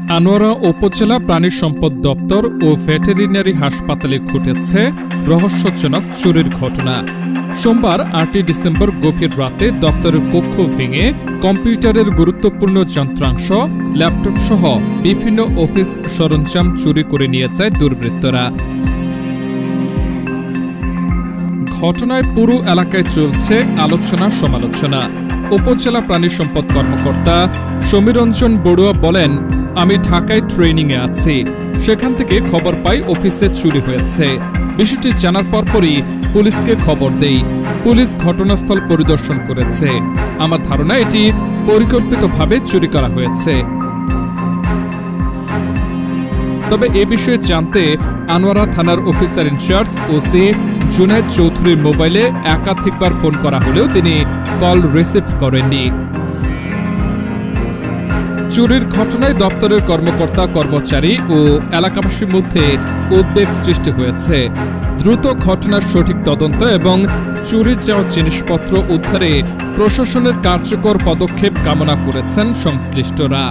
আনোয়ারা উপজেলা প্রাণী সম্পদ দপ্তর ও ভেটেরিনারি হাসপাতালে ঘটেছে রহস্যজনক চুরির ঘটনা। সোমবার ৮ই ডিসেম্বর গভীর রাতে দপ্তরের কক্ষ ভেঙে কম্পিউটারের গুরুত্বপূর্ণ যন্ত্রাংশ, ল্যাপটপ সহ বিভিন্ন অফিস সরঞ্জাম চুরি করে নিয়ে যায় দুর্বৃত্তরা। ঘটনায় পুরো এলাকায় চলছে আলোচনা সমালোচনা। উপজেলা প্রাণী সম্পদ কর্মকর্তা সমীরঞ্জন বড়ুয়া বলেন, আমি ঢাকায় ট্রেনিংয়ে আছি, সেখান থেকে খবর পাই অফিসে চুরি হয়েছে। বিষয়টি জানার পরপরই পুলিশকে খবর দেই। পুলিশ ঘটনাস্থল পরিদর্শন করেছে। আমার ধারণা এটি পরিকল্পিতভাবে চুরি করা হয়েছে। তবে এ বিষয়ে জানতে আনোয়ারা থানার অফিসার ইনচার্জ ওসি জুনায়েদ চৌধুরীর মোবাইলে একাধিকবার ফোন করা হলেও তিনি কল রিসিভ করেননি। চুরির ঘটনায় দপ্তরের কর্মকর্তা, কর্মচারী ও এলাকাবাসীর মধ্যে উদ্বেগ সৃষ্টি হয়েছে। দ্রুত ঘটনার সঠিক তদন্ত এবং চুরি যাওয়া জিনিসপত্র উদ্ধারে প্রশাসনের কার্যকর পদক্ষেপ কামনা করেছেন সংশ্লিষ্টরা।